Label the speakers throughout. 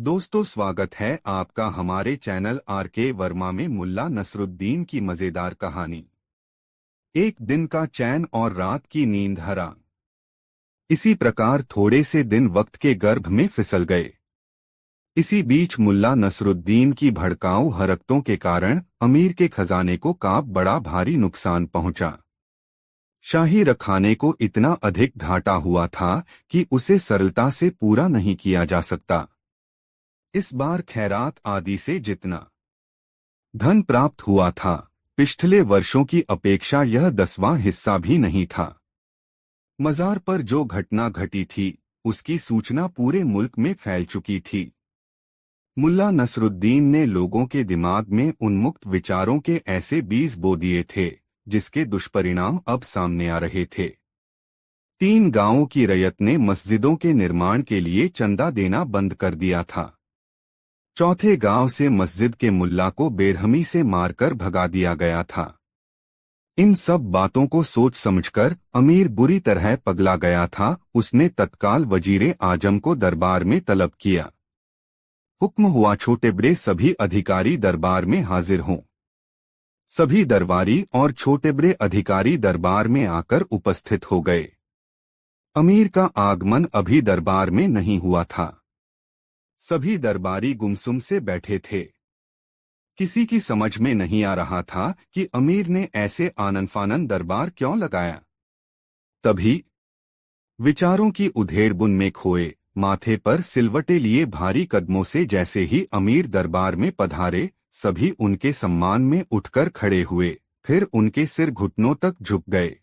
Speaker 1: दोस्तों, स्वागत है आपका हमारे चैनल आर.के. वर्मा में मुल्ला नसरुद्दीन की मजेदार कहानी। एक दिन का चैन और रात की नींद हराम। इसी प्रकार थोड़े से दिन वक्त के गर्भ में फिसल गए। इसी बीच मुल्ला नसरुद्दीन की भड़काऊ हरकतों के कारण अमीर के खजाने को बड़ा भारी नुकसान पहुंचा। शाही रखाने को इतना अधिक घाटा हुआ था कि उसे सरलता से पूरा नहीं किया जा सकता। इस बार खैरात आदि से जितना धन प्राप्त हुआ था, पिछले वर्षों की अपेक्षा यह 10वां हिस्सा भी नहीं था। मजार पर जो घटना घटी थी, उसकी सूचना पूरे मुल्क में फैल चुकी थी। मुल्ला नसरुद्दीन ने लोगों के दिमाग में उन्मुक्त विचारों के ऐसे बीज बो दिए थे, जिसके दुष्परिणाम अब सामने आ रहे थे। 3 गांवों की रयत ने मस्जिदों के निर्माण के लिए चंदा देना बंद कर दिया था। चौथे गांव से मस्जिद के मुल्ला को बेरहमी से मारकर भगा दिया गया था। इन सब बातों को सोच समझकर अमीर बुरी तरह पगला गया था। उसने तत्काल वजीरे आजम को दरबार में तलब किया। हुक्म हुआ, छोटे बड़े सभी अधिकारी दरबार में हाजिर हों। सभी दरबारी और छोटे बड़े अधिकारी दरबार में आकर उपस्थित हो गए। अमीर का आगमन अभी दरबार में नहीं हुआ था। सभी दरबारी गुमसुम से बैठे थे। किसी की समझ में नहीं आ रहा था कि अमीर ने ऐसे आनन फानन दरबार क्यों लगाया। तभी विचारों की उधेड़बुन में खोए, माथे पर सिलवटे लिए भारी कदमों से जैसे ही अमीर दरबार में पधारे, सभी उनके सम्मान में उठकर खड़े हुए, फिर उनके सिर घुटनों तक झुक गए।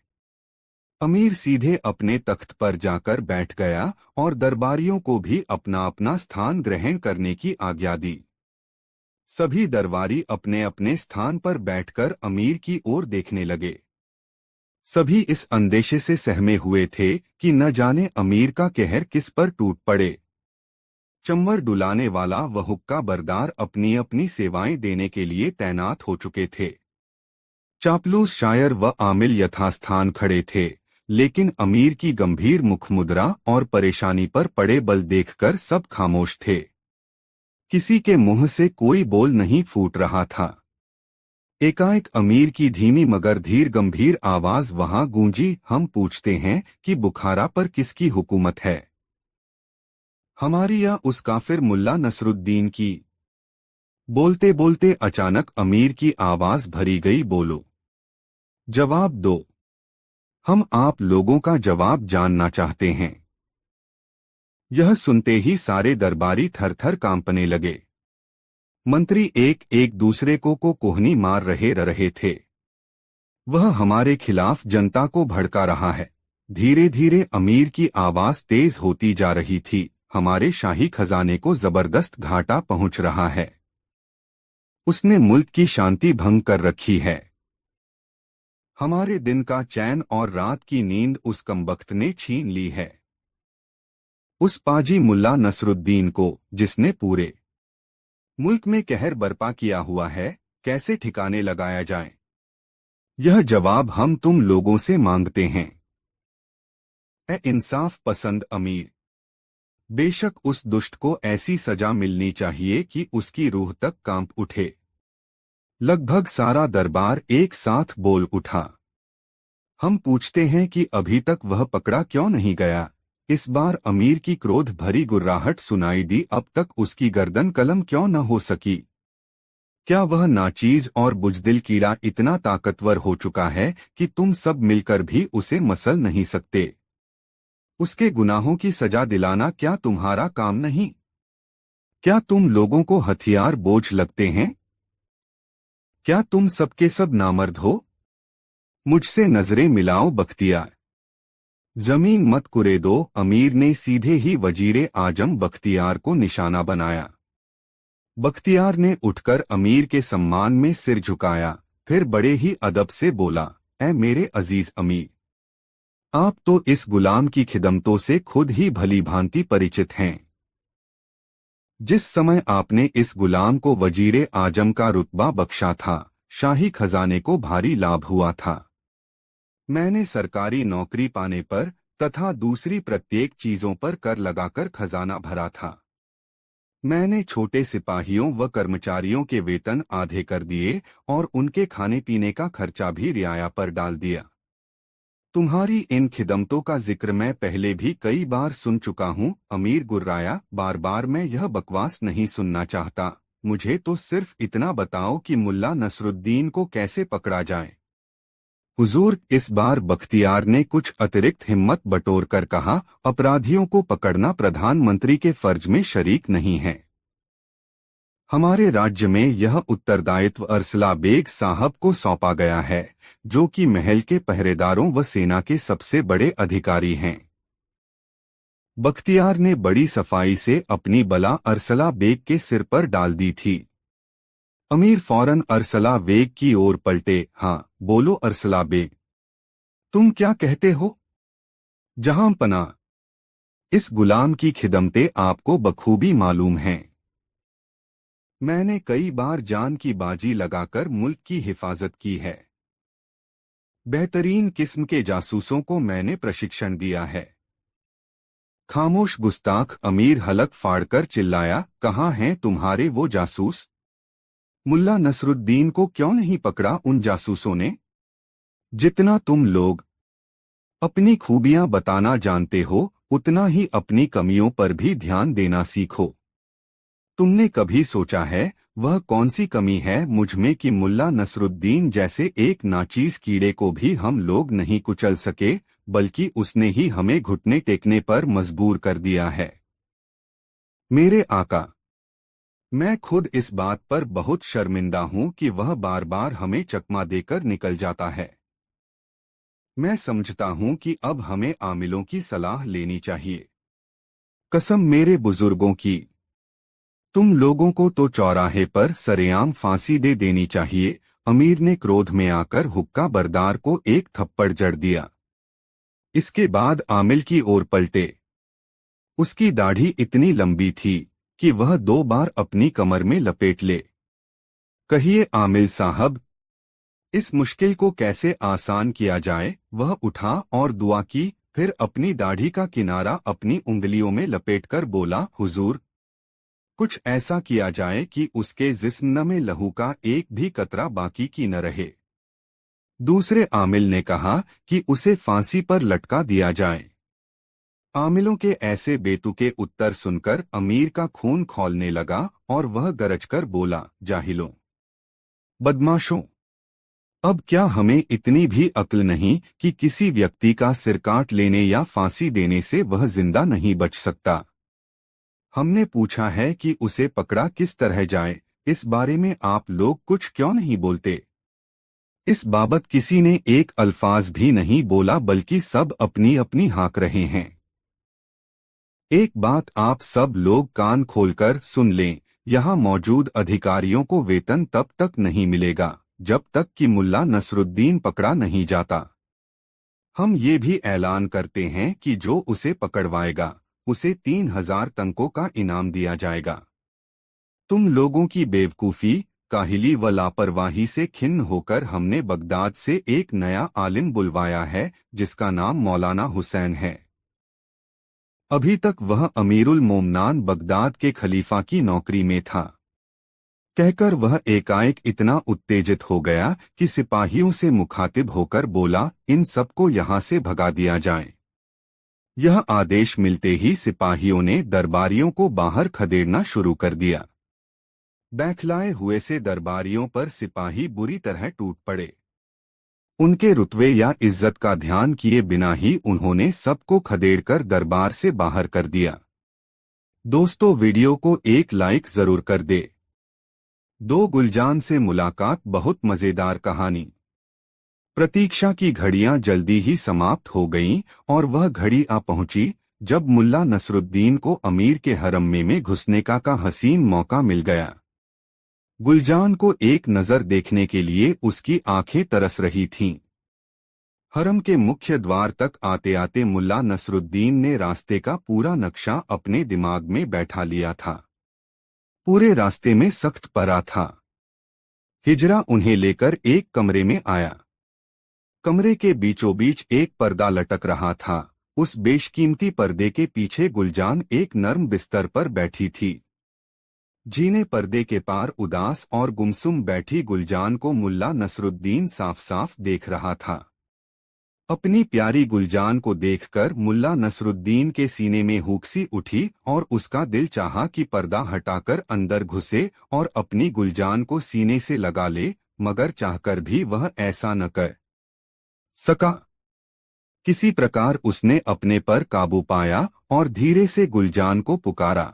Speaker 1: अमीर सीधे अपने तख्त पर जाकर बैठ गया और दरबारियों को भी अपना अपना स्थान ग्रहण करने की आज्ञा दी। सभी दरबारी अपने अपने स्थान पर बैठकर अमीर की ओर देखने लगे। सभी इस अंदेशे से सहमे हुए थे कि न जाने अमीर का कहर किस पर टूट पड़े। चंवर डुलाने वाला व हुक्का बरदार अपनी अपनी सेवाएं देने के लिए तैनात हो चुके थे। चापलूस शायर व आमिल यथास्थान खड़े थे, लेकिन अमीर की गंभीर मुखमुद्रा और परेशानी पर पड़े बल देखकर सब खामोश थे। किसी के मुंह से कोई बोल नहीं फूट रहा था। एकाएक अमीर की धीमी मगर धीर गंभीर आवाज वहां गूंजी, हम पूछते हैं कि बुखारा पर किसकी हुकूमत है, हमारी या उस काफिर मुल्ला नसरुद्दीन की। बोलते बोलते अचानक अमीर की आवाज भरी गई, बोलो, जवाब दो, हम आप लोगों का जवाब जानना चाहते हैं। यह सुनते ही सारे दरबारी थर थर कांपने लगे। मंत्री एक एक दूसरे को कोहनी मार रहे थे। वह हमारे खिलाफ जनता को भड़का रहा है। धीरे धीरे अमीर की आवाज तेज होती जा रही थी, हमारे शाही खजाने को जबरदस्त घाटा पहुंच रहा है। उसने मुल्क की शांति भंग कर रखी है। हमारे दिन का चैन और रात की नींद उस कमबख्त ने छीन ली है। उस पाजी मुल्ला नसरुद्दीन को, जिसने पूरे मुल्क में कहर बर्पा किया हुआ है, कैसे ठिकाने लगाया जाए, यह जवाब हम तुम लोगों से मांगते हैं। ए इंसाफ पसंद अमीर, बेशक उस दुष्ट को ऐसी सजा मिलनी चाहिए कि उसकी रूह तक कांप उठे। लगभग सारा दरबार एक साथ बोल उठा। हम पूछते हैं कि अभी तक वह पकड़ा क्यों नहीं गया। इस बार अमीर की क्रोध भरी गुर्राहट सुनाई दी, अब तक उसकी गर्दन कलम क्यों न हो सकी। क्या वह नाचीज और बुजदिल कीड़ा इतना ताकतवर हो चुका है कि तुम सब मिलकर भी उसे मसल नहीं सकते? उसके गुनाहों की सजा दिलाना क्या तुम्हारा काम नहीं? क्या तुम लोगों को हथियार बोझ लगते हैं? क्या तुम सबके सब नामर्द हो? मुझसे नजरें मिलाओ बख्तियार, जमीन मत कुरेदो। अमीर ने सीधे ही वजीरे आजम बख्तियार को निशाना बनाया। बख्तियार ने उठकर अमीर के सम्मान में सिर झुकाया, फिर बड़े ही अदब से बोला, ऐ मेरे अजीज अमीर, आप तो इस गुलाम की खिदमतों से खुद ही भली भांति परिचित हैं। जिस समय आपने इस गुलाम को वजीरे आजम का रुतबा बख्शा था, शाही खजाने को भारी लाभ हुआ था। मैंने सरकारी नौकरी पाने पर तथा दूसरी प्रत्येक चीजों पर कर लगाकर खजाना भरा था। मैंने छोटे सिपाहियों व कर्मचारियों के वेतन आधे कर दिए और उनके खाने पीने का खर्चा भी रियाया पर डाल दिया। तुम्हारी इन खिदमतों का जिक्र मैं पहले भी कई बार सुन चुका हूँ। अमीर गुर्राया, बार बार मैं यह बकवास नहीं सुनना चाहता। मुझे तो सिर्फ इतना बताओ कि मुल्ला नसरुद्दीन को कैसे पकड़ा जाए। हुजूर, इस बार बख्तियार ने कुछ अतिरिक्त हिम्मत बटोर कर कहा, अपराधियों को पकड़ना प्रधानमंत्री के फर्ज में शरीक नहीं है। हमारे राज्य में यह उत्तरदायित्व अरसला बेग साहब को सौंपा गया है, जो कि महल के पहरेदारों व सेना के सबसे बड़े अधिकारी हैं। बख्तियार ने बड़ी सफाई से अपनी बला अरसला बेग के सिर पर डाल दी थी। अमीर फौरन अरसला बेग की ओर पलटे। हाँ, बोलो अरसला बेग, तुम क्या कहते हो? जहां पना, इस गुलाम की खिदमतें आपको बखूबी मालूम हैं। मैंने कई बार जान की बाजी लगाकर मुल्क की हिफाजत की है। बेहतरीन किस्म के जासूसों को मैंने प्रशिक्षण दिया है। खामोश गुस्ताख, अमीर हलक फाड़कर चिल्लाया, कहाँ हैं तुम्हारे वो जासूस? मुल्ला नसरुद्दीन को क्यों नहीं पकड़ा उन जासूसों ने? जितना तुम लोग अपनी खूबियां बताना जानते हो, उतना ही अपनी कमियों पर भी ध्यान देना सीखो। तुमने कभी सोचा है वह कौन सी कमी है मुझ में कि मुल्ला नसरुद्दीन जैसे एक नाचीज कीड़े को भी हम लोग नहीं कुचल सके, बल्कि उसने ही हमें घुटने टेकने पर मजबूर कर दिया है। मेरे आका, मैं खुद इस बात पर बहुत शर्मिंदा हूं कि वह बार बार हमें चकमा देकर निकल जाता है। मैं समझता हूं कि अब हमें आमिलों की सलाह लेनी चाहिए। कसम मेरे बुजुर्गों की, तुम लोगों को तो चौराहे पर सरेआम फांसी दे देनी चाहिए। अमीर ने क्रोध में आकर हुक्का बरदार को एक थप्पड़ जड़ दिया। इसके बाद आमिल की ओर पलटे। उसकी दाढ़ी इतनी लंबी थी कि वह 2 बार अपनी कमर में लपेट ले। कहिए आमिल साहब, इस मुश्किल को कैसे आसान किया जाए? वह उठा और दुआ की, फिर अपनी दाढ़ी का किनारा अपनी उंगलियों में लपेटकर बोला, हुजूर, कुछ ऐसा किया जाए कि उसके जिस्म में लहू का एक भी कतरा बाकी की न रहे। दूसरे आमिल ने कहा कि उसे फांसी पर लटका दिया जाए। आमिलों के ऐसे बेतुके उत्तर सुनकर अमीर का खून खौलने लगा और वह गरजकर बोला, जाहिलों, बदमाशों, अब क्या हमें इतनी भी अक्ल नहीं कि किसी व्यक्ति का सिर काट लेने या फांसी देने से वह जिंदा नहीं बच सकता? हमने पूछा है कि उसे पकड़ा किस तरह जाए, इस बारे में आप लोग कुछ क्यों नहीं बोलते? इस बाबत किसी ने एक अल्फाज भी नहीं बोला, बल्कि सब अपनी अपनी हाँक रहे हैं। एक बात आप सब लोग कान खोलकर सुन लें, यहाँ मौजूद अधिकारियों को वेतन तब तक नहीं मिलेगा जब तक कि मुल्ला नसरुद्दीन पकड़ा नहीं जाता। हम ये भी ऐलान करते हैं कि जो उसे पकड़वाएगा उसे 3000 तंकों का इनाम दिया जाएगा। तुम लोगों की बेवकूफ़ी, काहिली व लापरवाही से खिन्न होकर हमने बगदाद से एक नया आलिम बुलवाया है, जिसका नाम मौलाना हुसैन है। अभी तक वह अमीरुल मोमनान बगदाद के खलीफा की नौकरी में था। कहकर वह एकाएक इतना उत्तेजित हो गया कि सिपाहियों से मुखातिब होकर बोला, इन सबको यहाँ से भगा दिया जाए। यह आदेश मिलते ही सिपाहियों ने दरबारियों को बाहर खदेड़ना शुरू कर दिया। बौखलाए हुए से दरबारियों पर सिपाही बुरी तरह टूट पड़े। उनके रुतबे या इज्जत का ध्यान किए बिना ही उन्होंने सबको खदेड़कर दरबार से बाहर कर दिया। दोस्तों, वीडियो को एक लाइक जरूर कर दे। दो गुलजान से मुलाकात बहुत मजेदार कहानी। प्रतीक्षा की घड़ियां जल्दी ही समाप्त हो गईं और वह घड़ी आ पहुंची जब मुल्ला नसरुद्दीन को अमीर के हरम में घुसने का हसीन मौका मिल गया। गुलजान को एक नज़र देखने के लिए उसकी आंखें तरस रही थीं। हरम के मुख्य द्वार तक आते आते मुल्ला नसरुद्दीन ने रास्ते का पूरा नक्शा अपने दिमाग में बैठा लिया था। पूरे रास्ते में सख्त परा था। हिजरा उन्हें लेकर एक कमरे में आया। कमरे के बीचों बीच एक पर्दा लटक रहा था। उस बेशकीमती पर्दे के पीछे गुलजान एक नर्म बिस्तर पर बैठी थी। जीने पर्दे के पार उदास और गुमसुम बैठी गुलजान को मुल्ला नसरुद्दीन साफ साफ देख रहा था। अपनी प्यारी गुलजान को देखकर मुल्ला नसरुद्दीन के सीने में हुक्सी उठी और उसका दिल चाहा कि पर्दा हटाकर अंदर घुसे और अपनी गुलजान को सीने से लगा ले, मगर चाहकर भी वह ऐसा न कर सका। किसी प्रकार उसने अपने पर काबू पाया और धीरे से गुलजान को पुकारा।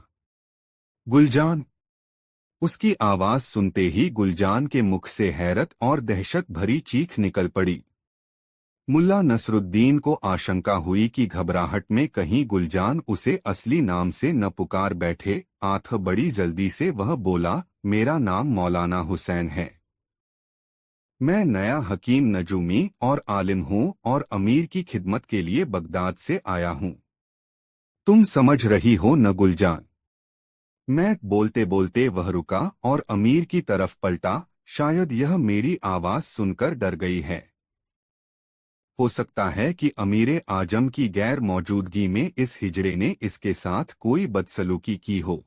Speaker 1: गुलजान। उसकी आवाज सुनते ही गुलजान के मुख से हैरत और दहशत भरी चीख निकल पड़ी। मुल्ला नसरुद्दीन को आशंका हुई कि घबराहट में कहीं गुलजान उसे असली नाम से न पुकार बैठे। आठ बड़ी जल्दी से वह बोला, मेरा नाम मौलाना हुसैन है। मैं नया हकीम नजूमी और आलिम हूँ और अमीर की खिदमत के लिए बगदाद से आया हूँ। तुम समझ रही हो न गुलजान? मैं बोलते बोलते वह रुका और अमीर की तरफ पलटा। शायद यह मेरी आवाज सुनकर डर गई है। हो सकता है कि अमीर आजम की गैर मौजूदगी में इस हिजड़े ने इसके साथ कोई बदसलूकी की हो।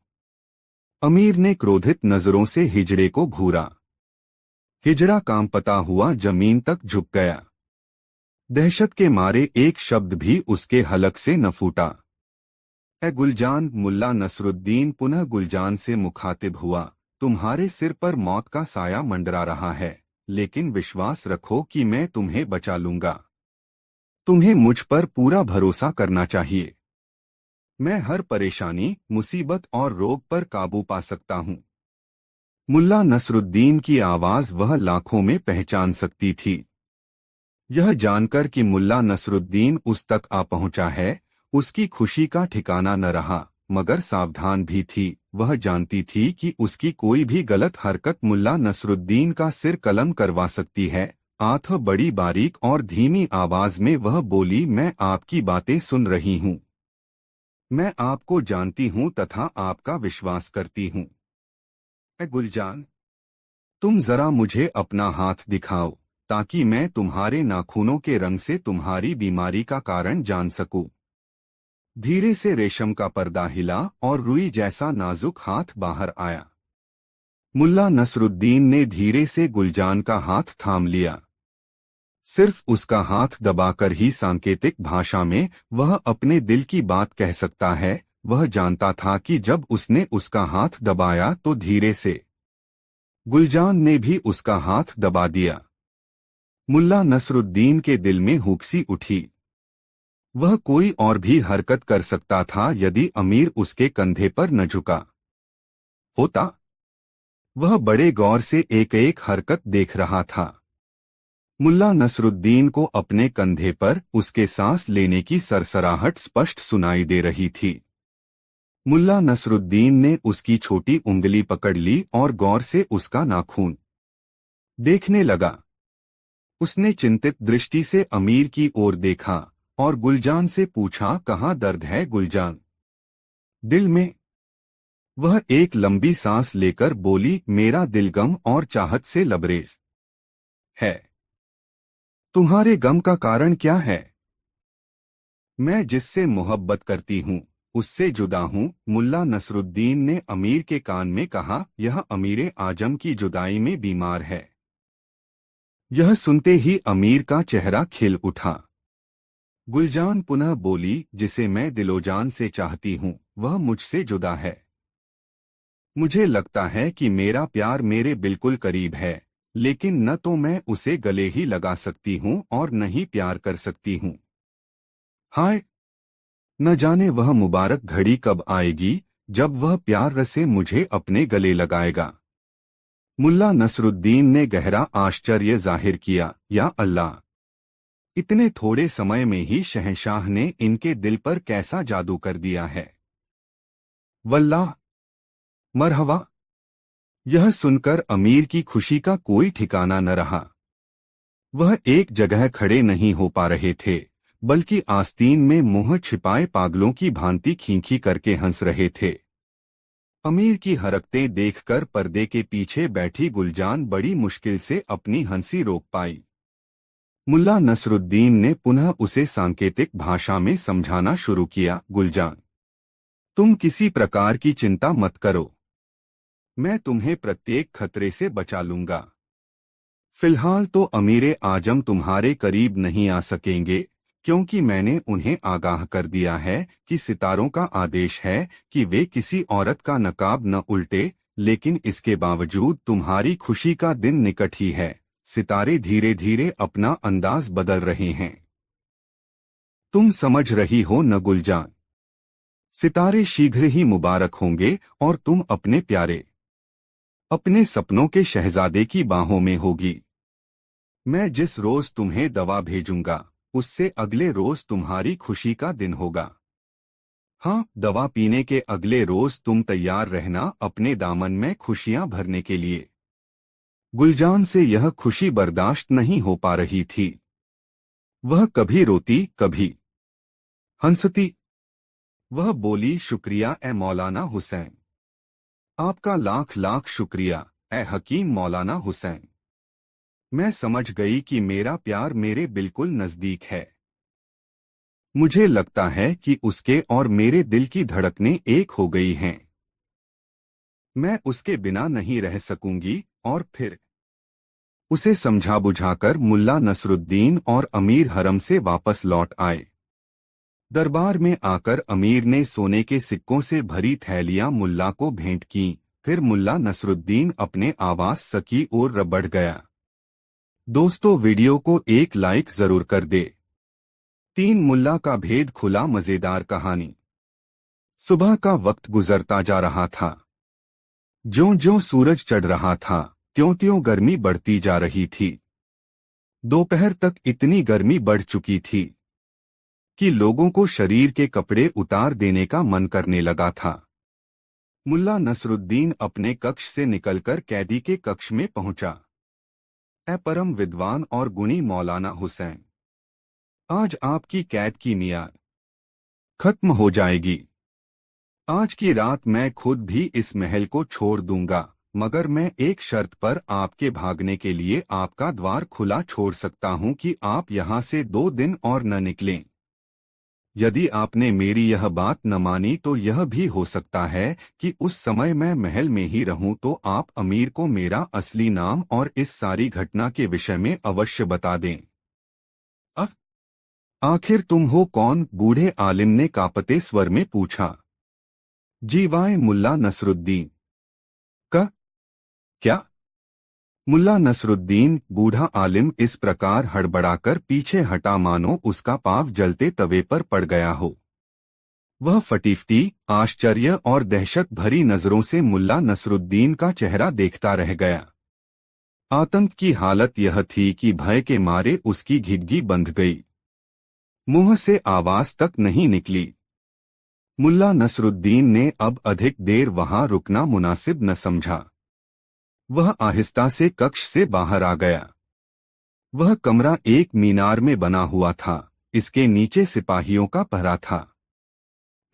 Speaker 1: अमीर ने क्रोधित नजरों से हिजड़े को घूरा। हिजड़ा कांपता हुआ जमीन तक झुक गया। दहशत के मारे एक शब्द भी उसके हलक से न फूटा। ए गुलजान। मुल्ला नसरुद्दीन पुनः गुलजान से मुखातिब हुआ। तुम्हारे सिर पर मौत का साया मंडरा रहा है, लेकिन विश्वास रखो कि मैं तुम्हें बचा लूंगा। तुम्हें मुझ पर पूरा भरोसा करना चाहिए। मैं हर परेशानी, मुसीबत और रोग पर काबू पा सकता हूँ। मुल्ला नसरुद्दीन की आवाज वह लाखों में पहचान सकती थी। यह जानकर कि मुल्ला नसरुद्दीन उस तक आ पहुंचा है, उसकी खुशी का ठिकाना न रहा, मगर सावधान भी थी। वह जानती थी कि उसकी कोई भी गलत हरकत मुल्ला नसरुद्दीन का सिर कलम करवा सकती है। आंख बड़ी बारीक और धीमी आवाज में वह बोली, मैं आपकी बातें सुन रही हूँ। मैं आपको जानती हूँ तथा आपका विश्वास करती हूँ। ए गुलजान, तुम जरा मुझे अपना हाथ दिखाओ ताकि मैं तुम्हारे नाखूनों के रंग से तुम्हारी बीमारी का कारण जान सकूं। धीरे से रेशम का पर्दा हिला और रुई जैसा नाजुक हाथ बाहर आया। मुल्ला नसरुद्दीन ने धीरे से गुलजान का हाथ थाम लिया। सिर्फ उसका हाथ दबाकर ही सांकेतिक भाषा में वह अपने दिल की बात कह सकता है। वह जानता था कि जब उसने उसका हाथ दबाया तो धीरे से गुलजान ने भी उसका हाथ दबा दिया। मुल्ला नसरुद्दीन के दिल में हुक्सी उठी। वह कोई और भी हरकत कर सकता था यदि अमीर उसके कंधे पर न झुका होता। वह बड़े गौर से एक एक हरकत देख रहा था। मुल्ला नसरुद्दीन को अपने कंधे पर उसके सांस लेने की सरसराहट स्पष्ट सुनाई दे रही थी। मुल्ला नसरुद्दीन ने उसकी छोटी उंगली पकड़ ली और गौर से उसका नाखून देखने लगा। उसने चिंतित दृष्टि से अमीर की ओर देखा और गुलजान से पूछा, कहाँ दर्द है गुलजान? दिल में। वह एक लंबी सांस लेकर बोली, मेरा दिल गम और चाहत से लबरेज है। तुम्हारे गम का कारण क्या है? मैं जिससे मोहब्बत करती हूँ उससे जुदा हूँ। मुल्ला नसरुद्दीन ने अमीर के कान में कहा, यह अमीर आजम की जुदाई में बीमार है। यह सुनते ही अमीर का चेहरा खिल उठा। गुलजान पुनः बोली, जिसे मैं दिलोजान से चाहती हूँ वह मुझसे जुदा है। मुझे लगता है कि मेरा प्यार मेरे बिल्कुल करीब है, लेकिन न तो मैं उसे गले ही लगा सकती हूँ और न ही प्यार कर सकती हूँ। हाय, न जाने वह मुबारक घड़ी कब आएगी जब वह प्यार से मुझे अपने गले लगाएगा। मुल्ला नसरुद्दीन ने गहरा आश्चर्य जाहिर किया। या अल्लाह, इतने थोड़े समय में ही शहंशाह ने इनके दिल पर कैसा जादू कर दिया है। वल्लाह, मरहबा। यह सुनकर अमीर की खुशी का कोई ठिकाना न रहा। वह एक जगह खड़े नहीं हो पा रहे थे, बल्कि आस्तीन में मुंह छिपाए पागलों की भांति खींखी करके हंस रहे थे। अमीर की हरकतें देखकर पर्दे के पीछे बैठी गुलजान बड़ी मुश्किल से अपनी हंसी रोक पाई। मुल्ला नसरुद्दीन ने पुनः उसे सांकेतिक भाषा में समझाना शुरू किया, गुलजान, तुम किसी प्रकार की चिंता मत करो। मैं तुम्हें प्रत्येक खतरे से बचा लूंगा। फिलहाल तो अमीरे आजम तुम्हारे करीब नहीं आ सकेंगे, क्योंकि मैंने उन्हें आगाह कर दिया है कि सितारों का आदेश है कि वे किसी औरत का नकाब न उल्टे। लेकिन इसके बावजूद तुम्हारी खुशी का दिन निकट ही है। सितारे धीरे धीरे अपना अंदाज बदल रहे हैं। तुम समझ रही हो न गुलजान? सितारे शीघ्र ही मुबारक होंगे और तुम अपने प्यारे, अपने सपनों के शहजादे की बाहों में होगी। मैं जिस रोज तुम्हें दवा भेजूंगा, उससे अगले रोज तुम्हारी खुशी का दिन होगा। हाँ, दवा पीने के अगले रोज तुम तैयार रहना अपने दामन में खुशियां भरने के लिए। गुलजान से यह खुशी बर्दाश्त नहीं हो पा रही थी। वह कभी रोती, कभी हंसती। वह बोली, शुक्रिया ए मौलाना हुसैन। आपका लाख लाख शुक्रिया ए हकीम मौलाना हुसैन। मैं समझ गई कि मेरा प्यार मेरे बिल्कुल नजदीक है। मुझे लगता है कि उसके और मेरे दिल की धड़कनें एक हो गई हैं। मैं उसके बिना नहीं रह सकूंगी। और फिर उसे समझा बुझाकर मुल्ला नसरुद्दीन और अमीर हरम से वापस लौट आए। दरबार में आकर अमीर ने सोने के सिक्कों से भरी थैलियां मुल्ला को भेंट की। फिर मुल्ला नसरुद्दीन अपने आवास की ओर बढ़ गया। दोस्तों, वीडियो को एक लाइक जरूर कर दे। 3 मुल्ला का भेद खुला मजेदार कहानी। सुबह का वक्त गुजरता जा रहा था। ज्यों-ज्यों सूरज चढ़ रहा था, त्यों-त्यों गर्मी बढ़ती जा रही थी। दोपहर तक इतनी गर्मी बढ़ चुकी थी कि लोगों को शरीर के कपड़े उतार देने का मन करने लगा था। मुल्ला नसरुद्दीन अपने कक्ष से निकलकर कैदी के कक्ष में पहुंचा। ए परम विद्वान और गुणी मौलाना हुसैन, आज आपकी कैद की मियाद खत्म हो जाएगी। आज की रात मैं खुद भी इस महल को छोड़ दूंगा, मगर मैं एक शर्त पर आपके भागने के लिए आपका द्वार खुला छोड़ सकता हूं कि आप यहां से 2 दिन और न निकलें। यदि आपने मेरी यह बात न मानी तो यह भी हो सकता है कि उस समय मैं महल में ही रहूं, तो आप अमीर को मेरा असली नाम और इस सारी घटना के विषय में अवश्य बता दें। अब आखिर तुम हो कौन? बूढ़े आलिम ने कांपते स्वर में पूछा। जीवाए मुल्ला नसरुद्दीन। का क्या? मुल्ला नसरुद्दीन बूढ़ा आलिम इस प्रकार हड़बड़ाकर पीछे हटा मानो उसका पांव जलते तवे पर पड़ गया हो। वह फटीफटी आश्चर्य और दहशत भरी नजरों से मुल्ला नसरुद्दीन का चेहरा देखता रह गया। आतंक की हालत यह थी कि भय के मारे उसकी घिघी बंध गई। मुंह से आवाज तक नहीं निकली। मुल्ला नसरुद्दीन ने अब अधिक देर वहां रुकना मुनासिब न समझा। वह आहिस्ता से कक्ष से बाहर आ गया। वह कमरा एक मीनार में बना हुआ था। इसके नीचे सिपाहियों का पहरा था।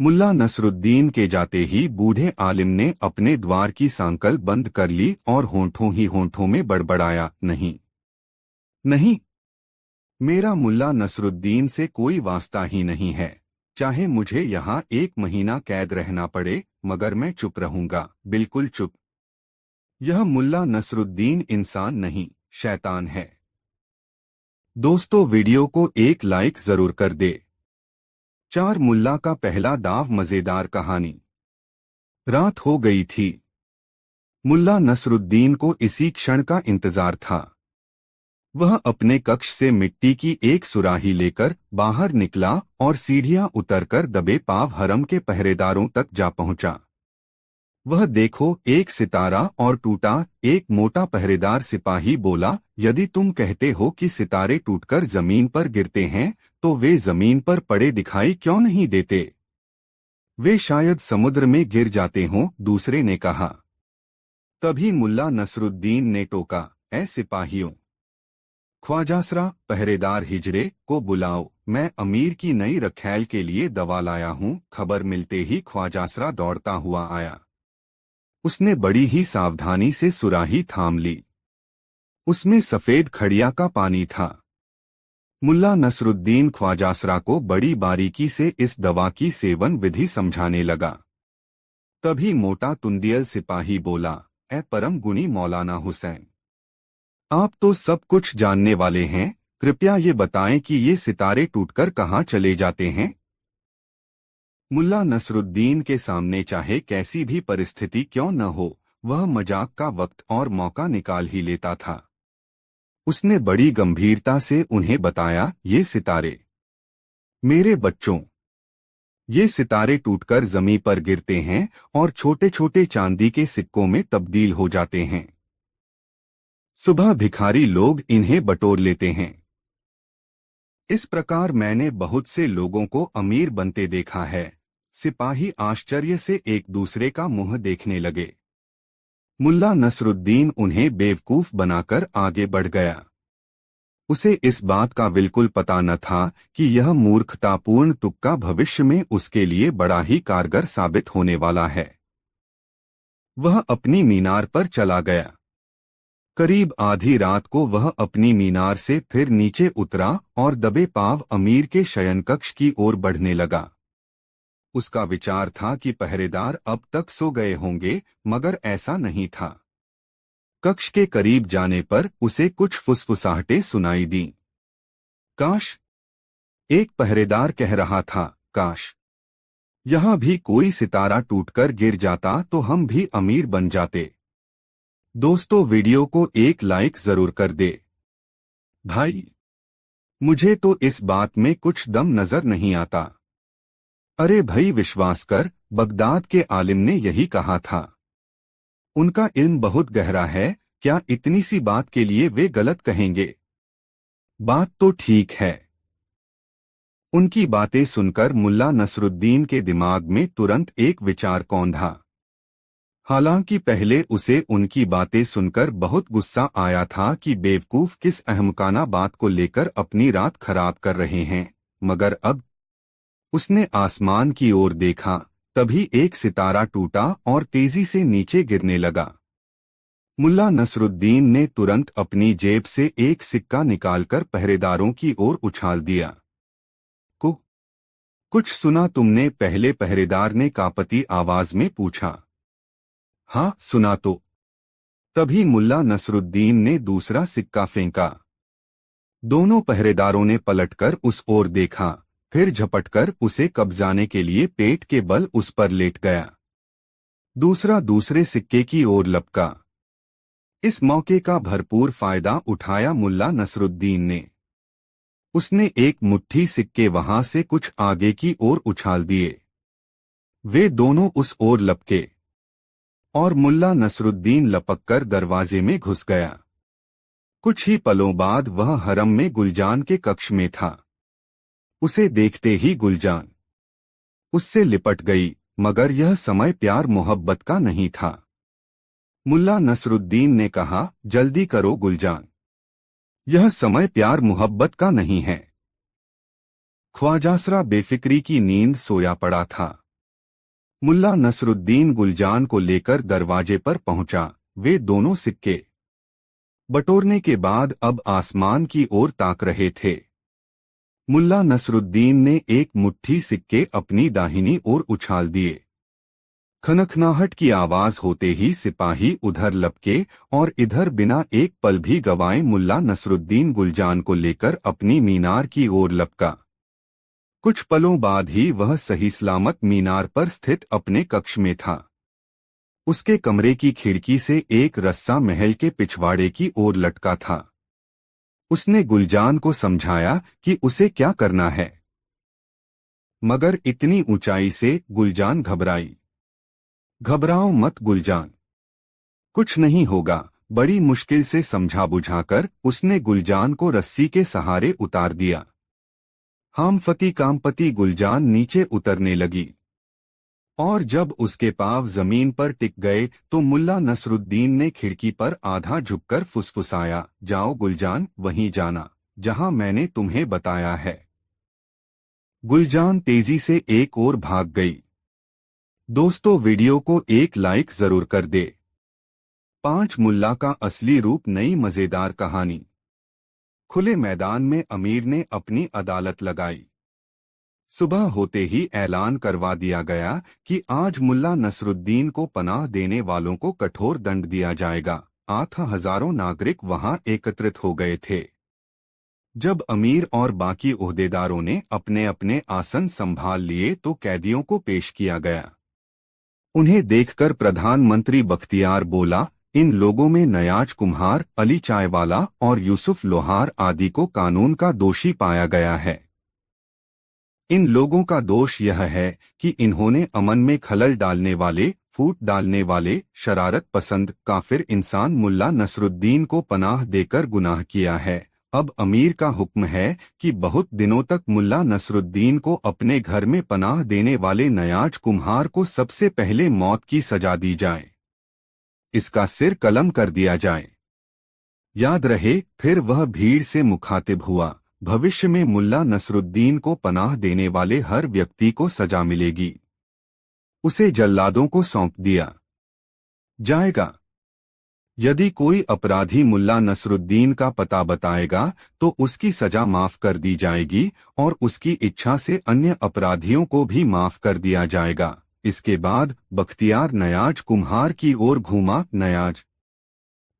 Speaker 1: मुल्ला नसरुद्दीन के जाते ही बूढ़े आलिम ने अपने द्वार की सांकल बंद कर ली और होंठों ही होंठों में बड़बड़ाया, नहीं नहीं, मेरा मुल्ला नसरुद्दीन से कोई वास्ता ही नहीं है। चाहे मुझे यहाँ 1 महीना कैद रहना पड़े, मगर मैं चुप रहूंगा, बिल्कुल चुप। यह मुल्ला नसरुद्दीन इंसान नहीं, शैतान है। दोस्तों, वीडियो को एक लाइक जरूर कर दे। 4 मुल्ला का पहला दाव मजेदार कहानी। रात हो गई थी। मुल्ला नसरुद्दीन को इसी क्षण का इंतजार था। वह अपने कक्ष से मिट्टी की एक सुराही लेकर बाहर निकला और सीढ़ियां उतरकर दबे पांव हरम के पहरेदारों तक जा पहुंचा। वह देखो, एक सितारा और टूटा। एक मोटा पहरेदार सिपाही बोला, यदि तुम कहते हो कि सितारे टूटकर जमीन पर गिरते हैं, तो वे जमीन पर पड़े दिखाई क्यों नहीं देते? वे शायद समुद्र में गिर जाते हों, दूसरे ने कहा। तभी मुल्ला नसरुद्दीन ने टोका, ऐ सिपाहियों, ख्वाजासरा पहरेदार हिजड़े को बुलाओ, मैं अमीर की नई रखैल के लिए दवा लाया हूँ। खबर मिलते ही ख्वाजासरा दौड़ता हुआ आया। उसने बड़ी ही सावधानी से सुराही थाम ली। उसमें सफेद खड़िया का पानी था। मुल्ला नसरुद्दीन ख्वाजासरा को बड़ी बारीकी से इस दवा की सेवन विधि समझाने लगा। तभी मोटा तुंदियल सिपाही बोला, ए परम गुणी मौलाना हुसैन, आप तो सब कुछ जानने वाले हैं, कृपया ये बताएं कि ये सितारे टूटकर कहाँ चले जाते हैं। मुल्ला नसरुद्दीन के सामने चाहे कैसी भी परिस्थिति क्यों न हो, वह मजाक का वक्त और मौका निकाल ही लेता था। उसने बड़ी गंभीरता से उन्हें बताया, ये सितारे, मेरे बच्चों, ये सितारे टूटकर जमीन पर गिरते हैं और छोटे छोटे चांदी के सिक्कों में तब्दील हो जाते हैं। सुबह भिखारी लोग इन्हें बटोर लेते हैं। इस प्रकार मैंने बहुत से लोगों को अमीर बनते देखा है। सिपाही आश्चर्य से एक दूसरे का मुंह देखने लगे। मुल्ला नसरुद्दीन उन्हें बेवकूफ बनाकर आगे बढ़ गया। उसे इस बात का बिल्कुल पता न था कि यह मूर्खतापूर्ण तुक्का भविष्य में उसके लिए बड़ा ही कारगर साबित होने वाला है। वह अपनी मीनार पर चला गया। करीब आधी रात को वह अपनी मीनार से फिर नीचे उतरा और दबे पांव अमीर के शयनकक्ष की ओर बढ़ने लगा। उसका विचार था कि पहरेदार अब तक सो गए होंगे, मगर ऐसा नहीं था। कक्ष के करीब जाने पर उसे कुछ फुसफुसाहटें सुनाई दी। काश, एक पहरेदार कह रहा था, काश यहाँ भी कोई सितारा टूटकर गिर जाता तो हम भी अमीर बन जाते। दोस्तों, वीडियो को एक लाइक जरूर कर दे। भाई, मुझे तो इस बात में कुछ दम नजर नहीं आता। अरे भाई, विश्वास कर, बगदाद के आलिम ने यही कहा था। उनका इल्म बहुत गहरा है, क्या इतनी सी बात के लिए वे गलत कहेंगे? बात तो ठीक है। उनकी बातें सुनकर मुल्ला नसरुद्दीन के दिमाग में तुरंत एक विचार कौंधा। हालांकि पहले उसे उनकी बातें सुनकर बहुत गुस्सा आया था कि बेवकूफ किस अहमकाना बात को लेकर अपनी रात खराब कर रहे हैं, मगर अब उसने आसमान की ओर देखा, तभी एक सितारा टूटा और तेजी से नीचे गिरने लगा। मुल्ला नसरुद्दीन ने तुरंत अपनी जेब से एक सिक्का निकालकर पहरेदारों की ओर उछाल दिया। कुछ सुना तुमने? पहले पहरेदार ने कांपती आवाज में पूछा। हाँ, सुना तो। तभी मुल्ला नसरुद्दीन ने दूसरा सिक्का फेंका। दोनों पहरेदारों ने पलटकर उस ओर देखा, फिर झपटकर उसे कब्जाने के लिए पेट के बल उस पर लेट गया। दूसरा दूसरे सिक्के की ओर लपका। इस मौके का भरपूर फायदा उठाया मुल्ला नसरुद्दीन ने। उसने एक मुट्ठी सिक्के वहां से कुछ आगे की ओर उछाल दिए। वे दोनों उस ओर लपके और मुल्ला नसरुद्दीन लपककर दरवाजे में घुस गया। कुछ ही पलों बाद वह हरम में गुलजान के कक्ष में था। उसे देखते ही गुलजान उससे लिपट गई, मगर यह समय प्यार मोहब्बत का नहीं था। मुल्ला नसरुद्दीन ने कहा, जल्दी करो गुलजान, यह समय प्यार मोहब्बत का नहीं है। ख्वाजासरा बेफिक्री की नींद सोया पड़ा था। मुल्ला नसरुद्दीन गुलजान को लेकर दरवाजे पर पहुंचा। वे दोनों सिक्के बटोरने के बाद अब आसमान की ओर ताक रहे थे। मुल्ला नसरुद्दीन ने एक मुट्ठी सिक्के अपनी दाहिनी ओर उछाल दिए। खनखनाहट की आवाज होते ही सिपाही उधर लपके और इधर बिना एक पल भी गवाए मुल्ला नसरुद्दीन गुलजान को लेकर अपनी मीनार की ओर लपका। कुछ पलों बाद ही वह सही सलामत मीनार पर स्थित अपने कक्ष में था। उसके कमरे की खिड़की से एक रस्सा महल के पिछवाड़े की ओर लटका था। उसने गुलजान को समझाया कि उसे क्या करना है, मगर इतनी ऊंचाई से गुलजान घबराई। घबराओ मत गुलजान, कुछ नहीं होगा। बड़ी मुश्किल से समझा बुझाकर उसने गुलजान को रस्सी के सहारे उतार दिया। हामफती कामपति गुलजान नीचे उतरने लगी और जब उसके पांव जमीन पर टिक गए तो मुल्ला नसरुद्दीन ने खिड़की पर आधा झुककर फुसफुसाया, जाओ गुलजान, वहीं जाना जहां मैंने तुम्हें बताया है। गुलजान तेजी से एक ओर भाग गई। दोस्तों, वीडियो को एक लाइक जरूर कर दे। 5 मुल्ला का असली रूप, नई मजेदार कहानी। खुले मैदान में अमीर ने अपनी अदालत लगाई। सुबह होते ही ऐलान करवा दिया गया कि आज मुल्ला नसरुद्दीन को पनाह देने वालों को कठोर दंड दिया जाएगा। 8,000 नागरिक वहां एकत्रित हो गए थे। जब अमीर और बाकी ओहदेदारों ने अपने अपने आसन संभाल लिए तो कैदियों को पेश किया गया। उन्हें देखकर प्रधानमंत्री बख्तियार बोला, इन लोगों में नयाज कुम्हार, अली चायवाला और यूसुफ लोहार आदि को कानून का दोषी पाया गया है। इन लोगों का दोष यह है कि इन्होंने अमन में खलल डालने वाले, फूट डालने वाले, शरारत पसंद काफिर इंसान मुल्ला नसरुद्दीन को पनाह देकर गुनाह किया है। अब अमीर का हुक्म है कि बहुत दिनों तक मुल्ला नसरुद्दीन को अपने घर में पनाह देने वाले नयाज कुम्हार को सबसे पहले मौत की सजा दी जाए, इसका सिर कलम कर दिया जाए। याद रहे, फिर वह भीड़ से मुखातिब हुआ, भविष्य में मुल्ला नसरुद्दीन को पनाह देने वाले हर व्यक्ति को सजा मिलेगी। उसे जल्लादों को सौंप दिया जाएगा। यदि कोई अपराधी मुल्ला नसरुद्दीन का पता बताएगा तो उसकी सजा माफ कर दी जाएगी और उसकी इच्छा से अन्य अपराधियों को भी माफ कर दिया जाएगा। इसके बाद बख्तियार नयाज कुम्हार की ओर घूमा। नयाज,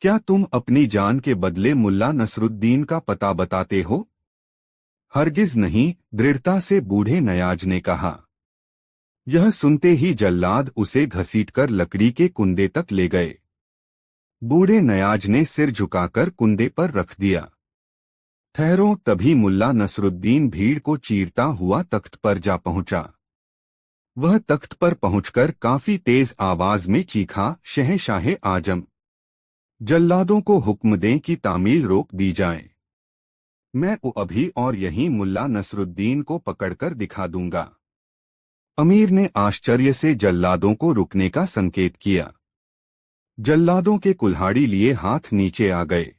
Speaker 1: क्या तुम अपनी जान के बदले मुल्ला नसरुद्दीन का पता बताते हो? हरगिज नहीं, दृढ़ता से बूढ़े नयाज ने कहा। यह सुनते ही जल्लाद उसे घसीटकर लकड़ी के कुंदे तक ले गए। बूढ़े नयाज ने सिर झुकाकर कुंदे पर रख दिया। ठहरो, तभी मुल्ला नसरुद्दीन भीड़ को चीरता हुआ तख्त पर जा पहुंचा। वह तख्त पर पहुंचकर काफी तेज आवाज में चीखा, शहंशाहे आजम, जल्लादों को हुक्म दें कि तामील रोक दी जाए। मैं अभी और यहीं मुल्ला नसरुद्दीन को पकड़कर दिखा दूंगा। अमीर ने आश्चर्य से जल्लादों को रुकने का संकेत किया। जल्लादों के कुल्हाड़ी लिए हाथ नीचे आ गए।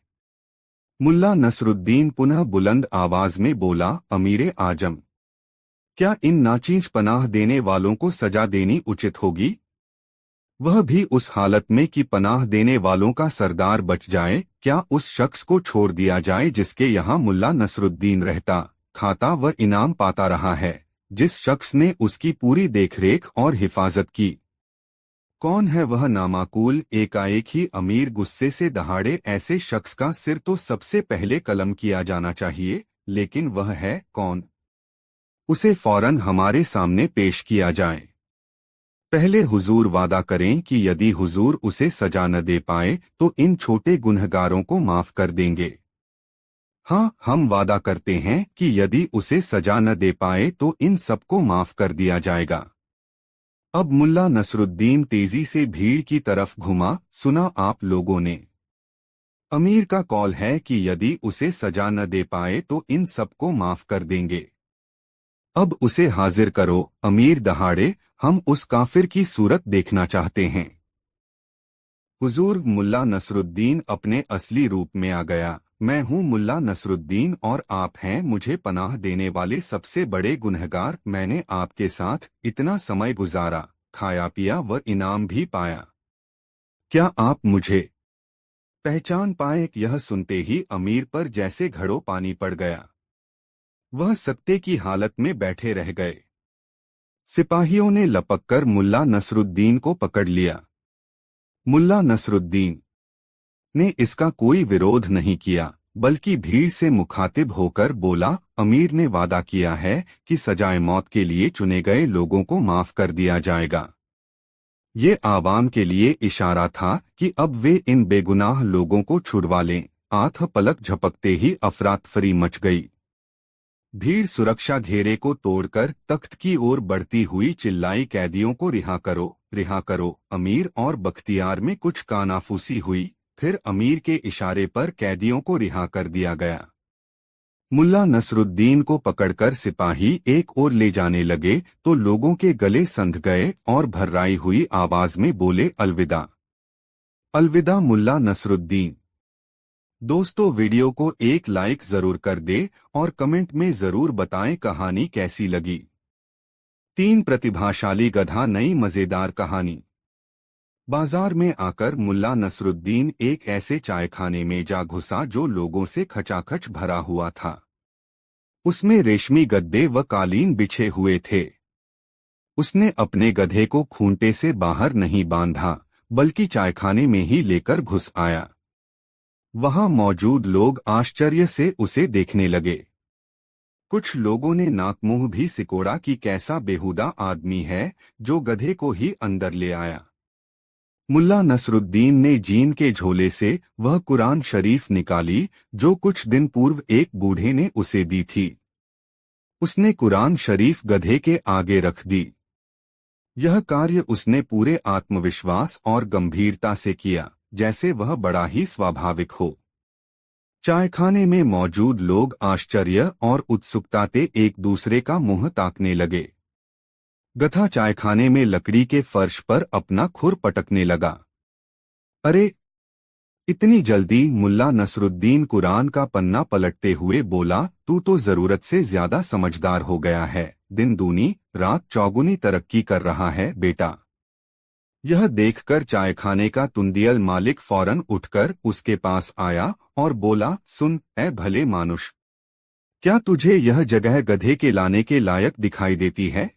Speaker 1: मुल्ला नसरुद्दीन पुनः बुलंद आवाज में बोला, अमीरे आजम, क्या इन नाचीज पनाह देने वालों को सजा देनी उचित होगी? वह भी उस हालत में कि पनाह देने वालों का सरदार बच जाए। क्या उस शख्स को छोड़ दिया जाए जिसके यहाँ मुल्ला नसरुद्दीन रहता, खाता व इनाम पाता रहा है, जिस शख्स ने उसकी पूरी देखरेख और हिफाजत की? कौन है वह नामाकूल? एकाएक ही अमीर गुस्से से दहाड़े, ऐसे शख्स का सिर तो सबसे पहले कलम किया जाना चाहिए, लेकिन वह है कौन? उसे फौरन हमारे सामने पेश किया जाए। पहले हुजूर वादा करें कि यदि हुजूर उसे सजा न दे पाए तो इन छोटे गुनहगारों को माफ कर देंगे। हाँ, हम वादा करते हैं कि यदि उसे सजा न दे पाए तो इन सबको माफ कर दिया जाएगा। अब मुल्ला नसरुद्दीन तेजी से भीड़ की तरफ घुमा। सुना आप लोगों ने, अमीर का कौल है कि यदि उसे सजा न दे पाए तो इन सबको माफ कर देंगे। अब उसे हाजिर करो। अमीर दहाड़े, हम उस काफिर की सूरत देखना चाहते हैं। हुजूर, मुल्ला नसरुद्दीन अपने असली रूप में आ गया। मैं हूँ मुल्ला नसरुद्दीन और आप हैं मुझे पनाह देने वाले सबसे बड़े गुनहगार। मैंने आपके साथ इतना समय गुजारा, खाया पिया व इनाम भी पाया। क्या आप मुझे पहचान पाए? यह सुनते ही अमीर पर जैसे घड़ों पानी पड़ गया। वह सकते की हालत में बैठे रह गए। सिपाहियों ने लपककर मुल्ला नसरुद्दीन को पकड़ लिया। मुल्ला नसरुद्दीन ने इसका कोई विरोध नहीं किया, बल्कि भीड़ से मुखातिब होकर बोला, अमीर ने वादा किया है कि सजाए मौत के लिए चुने गए लोगों को माफ कर दिया जाएगा। ये आवाम के लिए इशारा था कि अब वे इन बेगुनाह लोगों को छुड़वा लें। आंख पलक झपकते ही अफरातफरी मच गई। भीड़ सुरक्षा घेरे को तोड़कर तख्त की ओर बढ़ती हुई चिल्लाई, कैदियों को रिहा करो, रिहा करो। अमीर और बख्तियार में कुछ कानाफूसी हुई, फिर अमीर के इशारे पर कैदियों को रिहा कर दिया गया। मुल्ला नसरुद्दीन को पकड़कर सिपाही एक ओर ले जाने लगे तो लोगों के गले संध गए और भर्राई हुई आवाज में बोले, अलविदा, अलविदा मुल्ला नसरुद्दीन। दोस्तों, वीडियो को एक लाइक जरूर कर दे और कमेंट में जरूर बताएं कहानी कैसी लगी। 3 प्रतिभाशाली गधा, नई मजेदार कहानी। बाजार में आकर मुल्ला नसरुद्दीन एक ऐसे चायखाने में जा घुसा जो लोगों से खचाखच भरा हुआ था। उसमें रेशमी गद्दे व कालीन बिछे हुए थे। उसने अपने गधे को खूंटे से बाहर नहीं बांधा, बल्कि चायखाने में ही लेकर घुस आया। वहां मौजूद लोग आश्चर्य से उसे देखने लगे। कुछ लोगों ने नाक मुंह भी सिकोड़ा कि कैसा बेहुदा आदमी है जो गधे को ही अंदर ले आया। मुल्ला नसरुद्दीन ने जीन के झोले से वह कुरान शरीफ निकाली जो कुछ दिन पूर्व एक बूढ़े ने उसे दी थी। उसने कुरान शरीफ गधे के आगे रख दी। यह कार्य उसने पूरे आत्मविश्वास और गंभीरता से किया, जैसे वह बड़ा ही स्वाभाविक हो। चायखाने में मौजूद लोग आश्चर्य और उत्सुकता से एक दूसरे का मुंह ताकने लगे। गधा चायखाने में लकड़ी के फर्श पर अपना खुर पटकने लगा। अरे, इतनी जल्दी? मुल्ला नसरुद्दीन कुरान का पन्ना पलटते हुए बोला, तू तो जरूरत से ज्यादा समझदार हो गया है। दिन दूनी रात चौगुनी तरक्की कर रहा है बेटा। यह देखकर चायखाने का तुंदियल मालिक फौरन उठकर उसके पास आया और बोला, सुन ऐ भले मानुष, क्या तुझे यह जगह गधे के लाने के लायक दिखाई देती है?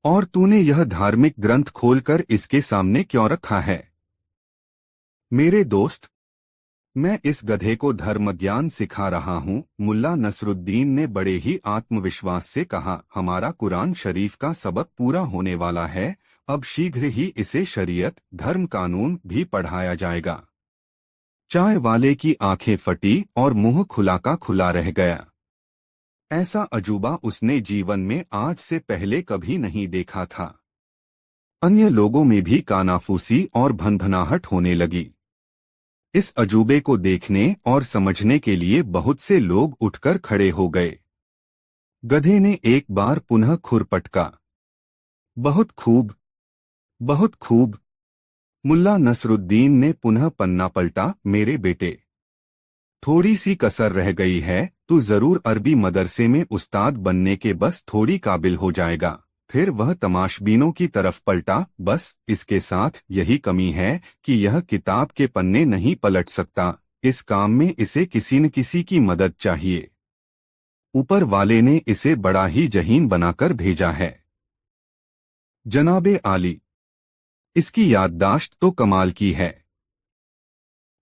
Speaker 1: और तूने यह धार्मिक ग्रंथ खोलकर इसके सामने क्यों रखा है? मेरे दोस्त, मैं इस गधे को धर्म ज्ञान सिखा रहा हूँ। मुल्ला नसरुद्दीन ने बड़े ही आत्मविश्वास से कहा, हमारा कुरान शरीफ का सबक पूरा होने वाला है। अब शीघ्र ही इसे शरीयत धर्म कानून भी पढ़ाया जाएगा। चाय वाले की आंखें फटी और मुंह खुला का खुला रह गया। ऐसा अजूबा उसने जीवन में आज से पहले कभी नहीं देखा था। अन्य लोगों में भी कानाफूसी और भनभनाहट होने लगी। इस अजूबे को देखने और समझने के लिए बहुत से लोग उठकर खड़े हो गए। गधे ने एक बार पुनः खुर पटका। बहुत खूब, बहुत खूब। मुल्ला नसरुद्दीन ने पुनः पन्ना पलटा। मेरे बेटे, थोड़ी सी कसर रह गई है। तू जरूर अरबी मदरसे में उस्ताद बनने के बस थोड़ी काबिल हो जाएगा। फिर वह तमाशबीनों की तरफ पलटा। बस इसके साथ यही कमी है कि यह किताब के पन्ने नहीं पलट सकता। इस काम में इसे किसी न किसी की मदद चाहिए। ऊपर वाले ने इसे बड़ा ही जहीन बनाकर भेजा है। जनाबे आली, इसकी याददाश्त तो कमाल की है।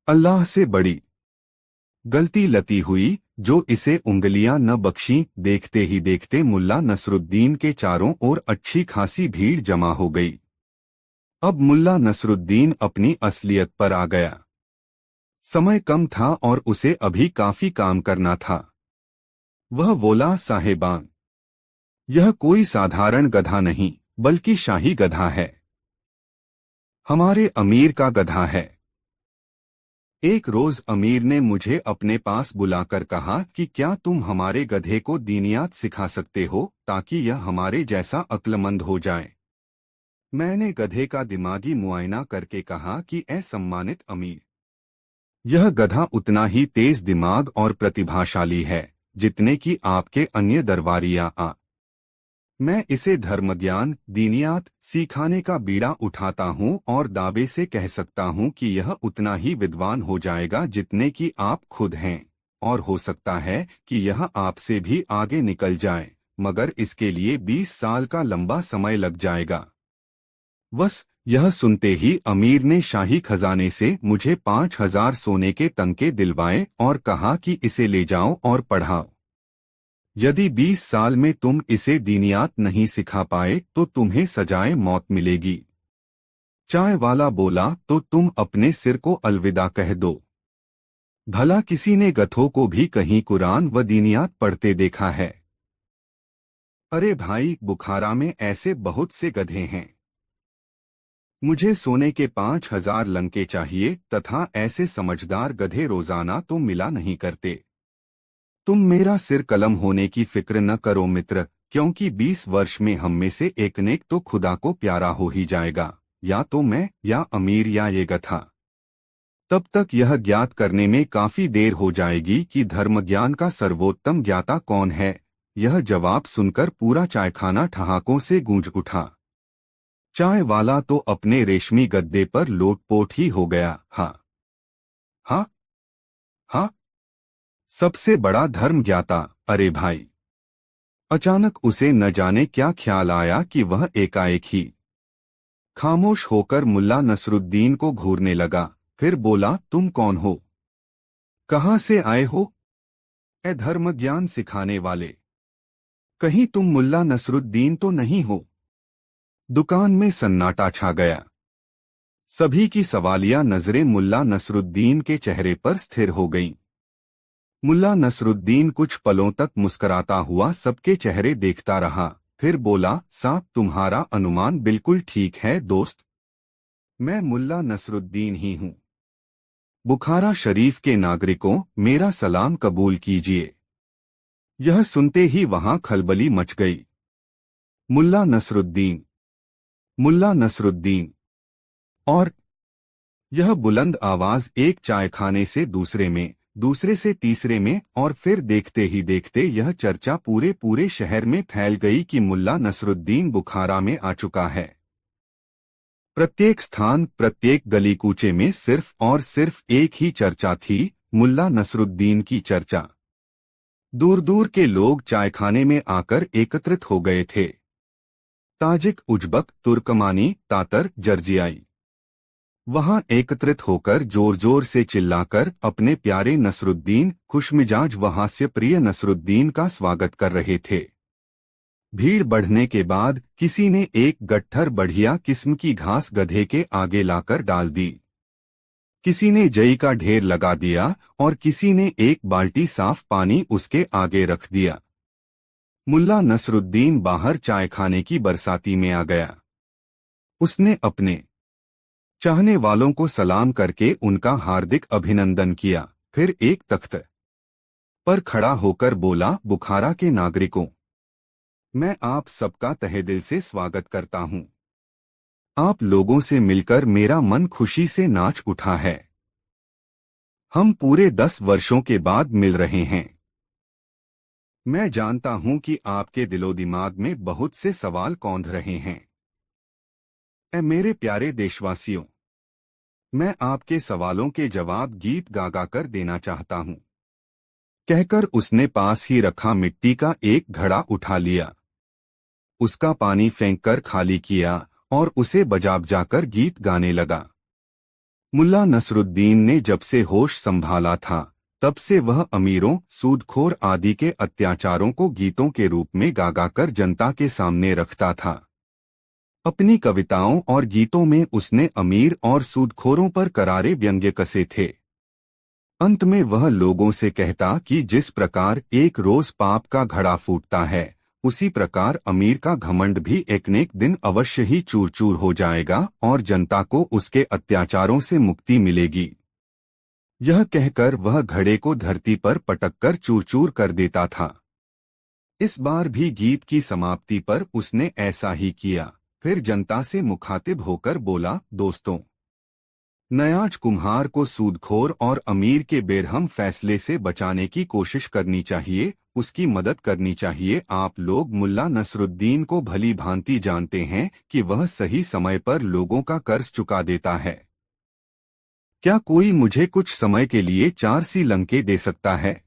Speaker 1: अल्लाह से बड़ी गलती लती हुई जो इसे उंगलियां न बख्शी। देखते ही देखते मुल्ला नसरुद्दीन के चारों ओर अच्छी खासी भीड़ जमा हो गई। अब मुल्ला नसरुद्दीन अपनी असलियत पर आ गया। समय कम था और उसे अभी काफी काम करना था। वह बोला, साहेबान, यह कोई साधारण गधा नहीं बल्कि शाही गधा है। हमारे अमीर का गधा है। एक रोज अमीर ने मुझे अपने पास बुलाकर कहा कि क्या तुम हमारे गधे को दीनियात सिखा सकते हो ताकि यह हमारे जैसा अक्लमंद हो जाए। मैंने गधे का दिमागी मुआयना करके कहा कि ऐ सम्मानित अमीर, यह गधा उतना ही तेज दिमाग और प्रतिभाशाली है जितने कि आपके अन्य दरबारिया आ। मैं इसे धर्मज्ञान दीनियात सिखाने का बीड़ा उठाता हूँ और दावे से कह सकता हूँ कि यह उतना ही विद्वान हो जाएगा जितने कि आप खुद हैं। और हो सकता है कि यह आपसे भी आगे निकल जाए, मगर इसके लिए 20 साल का लंबा समय लग जाएगा। बस यह सुनते ही अमीर ने शाही खजाने से मुझे 5000 सोने के तंके दिलवाए और कहा कि इसे ले जाओ और पढ़ाओ। यदि 20 साल में तुम इसे दीनियात नहीं सिखा पाए तो तुम्हें सजाए मौत मिलेगी। चाय वाला बोला, तो तुम अपने सिर को अलविदा कह दो। भला किसी ने गधों को भी कहीं कुरान व दीनियात पढ़ते देखा है? अरे भाई, बुखारा में ऐसे बहुत से गधे हैं। मुझे सोने के 5000 लंके चाहिए तथा ऐसे समझदार गधे रोजाना तो मिला नहीं करते। तुम मेरा सिर कलम होने की फिक्र न करो मित्र, क्योंकि 20 वर्ष में हम में से एक नेक तो खुदा को प्यारा हो ही जाएगा, या तो मैं या अमीर या ये गधा। तब तक यह ज्ञात करने में काफी देर हो जाएगी कि धर्मज्ञान का सर्वोत्तम ज्ञाता कौन है। यह जवाब सुनकर पूरा चायखाना ठहाकों से गूंज उठा। चाय वाला तो अपने रेशमी गद्दे पर लोटपोट ही हो गया। हाँ हाँ हाँ, सबसे बड़ा धर्म ज्ञाता। अरे भाई! अचानक उसे न जाने क्या ख्याल आया कि वह एकाएक ही खामोश होकर मुल्ला नसरुद्दीन को घूरने लगा। फिर बोला, तुम कौन हो? कहाँ से आए हो? ए धर्म ज्ञान सिखाने वाले, कहीं तुम मुल्ला नसरुद्दीन तो नहीं हो? दुकान में सन्नाटा छा गया। सभी की सवालिया नजरें मुल्ला नसरुद्दीन के चेहरे पर स्थिर हो गईं। मुल्ला नसरुद्दीन कुछ पलों तक मुस्कराता हुआ सबके चेहरे देखता रहा, फिर बोला, साहब तुम्हारा अनुमान बिल्कुल ठीक है दोस्त। मैं मुल्ला नसरुद्दीन ही हूँ। बुखारा शरीफ के नागरिकों, मेरा सलाम कबूल कीजिए। यह सुनते ही वहां खलबली मच गई। मुल्ला नसरुद्दीन, मुल्ला नसरुद्दीन। और यह बुलंद आवाज एक चायखाने से दूसरे में, दूसरे से तीसरे में, और फिर देखते ही देखते यह चर्चा पूरे पूरे शहर में फैल गई कि मुल्ला नसरुद्दीन बुखारा में आ चुका है। प्रत्येक स्थान, प्रत्येक गली कूचे में सिर्फ और सिर्फ एक ही चर्चा थी, मुल्ला नसरुद्दीन की चर्चा। दूर दूर के लोग चायखाने में आकर एकत्रित हो गए थे। ताजिक, उज्बक, तुर्कमानी, तातर, जर्जियाई वहां एकत्रित होकर जोर जोर से चिल्लाकर अपने प्यारे नसरुद्दीन, खुशमिजाज व हास्य प्रिय नसरुद्दीन का स्वागत कर रहे थे। भीड़ बढ़ने के बाद किसी ने एक गट्ठर बढ़िया किस्म की घास गधे के आगे लाकर डाल दी। किसी ने जई का ढेर लगा दिया और किसी ने एक बाल्टी साफ पानी उसके आगे रख दिया। मुल्ला नसरुद्दीन बाहर चायखाने की बरसाती में आ गया। उसने अपने चाहने वालों को सलाम करके उनका हार्दिक अभिनंदन किया, फिर एक तख्त पर खड़ा होकर बोला, बुखारा के नागरिकों, मैं आप सबका तहे दिल से स्वागत करता हूं। आप लोगों से मिलकर मेरा मन खुशी से नाच उठा है। हम पूरे 10 वर्षों के बाद मिल रहे हैं। मैं जानता हूं कि आपके दिलो दिमाग में बहुत से सवाल कौंध रहे हैं। ऐ मेरे प्यारे देशवासियों, मैं आपके सवालों के जवाब गीत गा गा कर देना चाहता हूं। कहकर उसने पास ही रखा मिट्टी का एक घड़ा उठा लिया, उसका पानी फेंककर खाली किया और उसे बजा बजाकर गीत गाने लगा। मुल्ला नसरुद्दीन ने जब से होश संभाला था, तब से वह अमीरों, सूदखोर आदि के अत्याचारों को गीतों के रूप में गा गा कर जनता के सामने रखता था। अपनी कविताओं और गीतों में उसने अमीर और सूदखोरों पर करारे व्यंग्य कसे थे। अंत में वह लोगों से कहता कि जिस प्रकार एक रोज पाप का घड़ा फूटता है, उसी प्रकार अमीर का घमंड भी एक न एक दिन अवश्य ही चूर चूर हो जाएगा और जनता को उसके अत्याचारों से मुक्ति मिलेगी। यह कहकर वह घड़े को धरती पर पटककर चूर चूर कर देता था। इस बार भी गीत की समाप्ति पर उसने ऐसा ही किया। फिर जनता से मुखातिब होकर बोला, दोस्तों, नयाज कुम्हार को सूदखोर और अमीर के बेरहम फैसले से बचाने की कोशिश करनी चाहिए, उसकी मदद करनी चाहिए। आप लोग मुल्ला नसरुद्दीन को भली भांति जानते हैं कि वह सही समय पर लोगों का कर्ज चुका देता है। क्या कोई मुझे कुछ समय के लिए 4 सी लंके दे सकता है?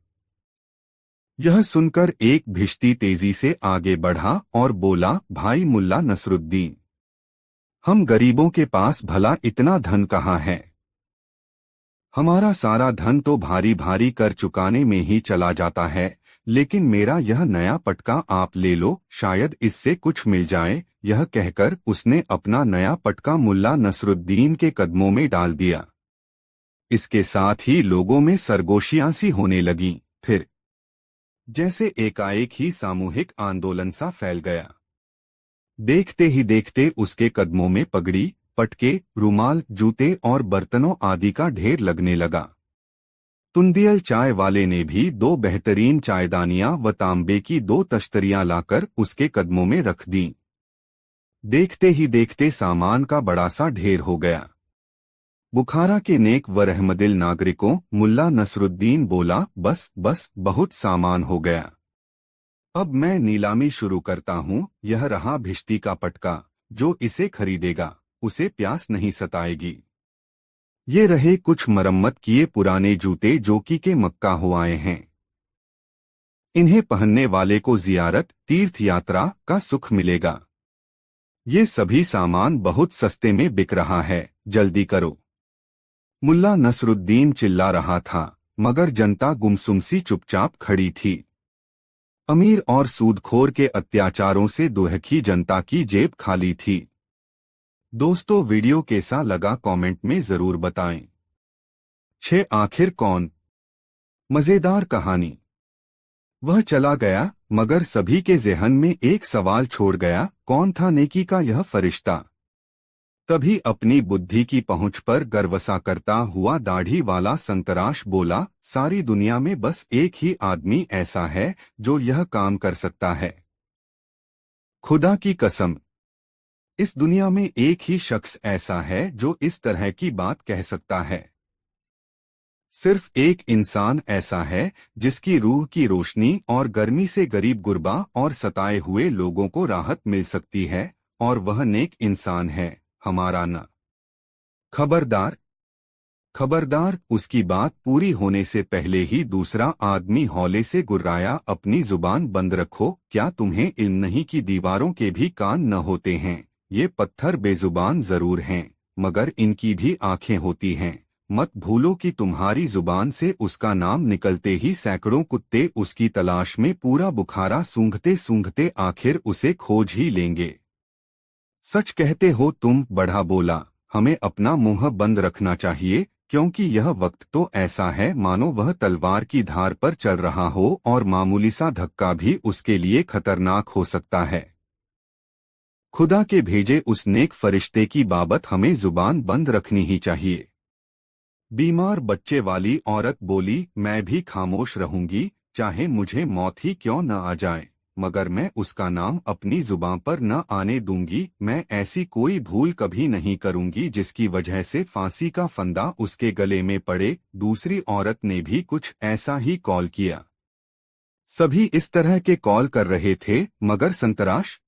Speaker 1: यह सुनकर एक भिश्ती तेजी से आगे बढ़ा और बोला, भाई मुल्ला नसरुद्दीन, हम गरीबों के पास भला इतना धन कहाँ है? हमारा सारा धन तो भारी भारी कर चुकाने में ही चला जाता है, लेकिन मेरा यह नया पटका आप ले लो, शायद इससे कुछ मिल जाए। यह कहकर उसने अपना नया पटका मुल्ला नसरुद्दीन के कदमों में डाल दिया। इसके साथ ही लोगों में सरगोशियां सी होने लगीं। फिर जैसे एकाएक ही सामूहिक आंदोलन सा फैल गया। देखते ही देखते उसके कदमों में पगड़ी, पटके, रुमाल, जूते और बर्तनों आदि का ढेर लगने लगा। तुंदियल चाय वाले ने भी 2 बेहतरीन चायदानियां व तांबे की 2 तश्तरियां लाकर उसके कदमों में रख दीं। देखते ही देखते सामान का बड़ा सा ढेर हो गया। बुखारा के नेक व रहमदिल नागरिकों, मुल्ला नसरुद्दीन बोला, बस बस, बहुत सामान हो गया। अब मैं नीलामी शुरू करता हूँ। यह रहा भिश्ती का पटका, जो इसे खरीदेगा उसे प्यास नहीं सताएगी। ये रहे कुछ मरम्मत किए पुराने जूते जो कि के मक्का हो आए हैं। इन्हें पहनने वाले को जियारत तीर्थ यात्रा का सुख मिलेगा। ये सभी सामान बहुत सस्ते में बिक रहा है, जल्दी करो। मुल्ला नसरुद्दीन चिल्ला रहा था, मगर जनता गुमसुम सी चुपचाप खड़ी थी। अमीर और सूदखोर के अत्याचारों से दुहकी जनता की जेब खाली थी। दोस्तों, वीडियो कैसा लगा कमेंट में जरूर बताएं। 6 आखिर कौन? मजेदार कहानी। वह चला गया, मगर सभी के ज़हन में एक सवाल छोड़ गया, कौन था नेकी का यह फरिश्ता? तभी अपनी बुद्धि की पहुंच पर गर्वसा करता हुआ दाढ़ी वाला संतराश बोला, सारी दुनिया में बस एक ही आदमी ऐसा है जो यह काम कर सकता है। खुदा की कसम, इस दुनिया में एक ही शख्स ऐसा है जो इस तरह की बात कह सकता है। सिर्फ एक इंसान ऐसा है जिसकी रूह की रोशनी और गर्मी से गरीब गुरबा और सताए हुए लोगों को राहत मिल सकती है, और वह नेक इंसान है, हमारा न। खबरदार, खबरदार! उसकी बात पूरी होने से पहले ही दूसरा आदमी हौले से गुर्राया, अपनी जुबान बंद रखो। क्या तुम्हें इल्म नहीं कि दीवारों के भी कान न होते हैं? ये पत्थर बेजुबान जरूर हैं, मगर इनकी भी आंखें होती हैं। मत भूलो कि तुम्हारी जुबान से उसका नाम निकलते ही सैकड़ों कुत्ते उसकी तलाश में पूरा बुखारा सूंघते सूंघते आखिर उसे खोज ही लेंगे। सच कहते हो तुम, बढ़ा बोला। हमें अपना मुंह बंद रखना चाहिए, क्योंकि यह वक्त तो ऐसा है मानो वह तलवार की धार पर चल रहा हो और मामूली सा धक्का भी उसके लिए खतरनाक हो सकता है। खुदा के भेजे उस नेक फरिश्ते की बाबत हमें जुबान बंद रखनी ही चाहिए। बीमार बच्चे वाली औरत बोली, मैं भी खामोश रहूंगी, चाहे मुझे मौत ही क्यों न आ जाए, मगर मैं उसका नाम अपनी जुबान पर न आने दूंगी। मैं ऐसी कोई भूल कभी नहीं करूंगी जिसकी वजह से फांसी का फंदा उसके गले में पड़े। दूसरी औरत ने भी कुछ ऐसा ही कॉल किया। सभी इस तरह के कॉल कर रहे थे, मगर संतराश,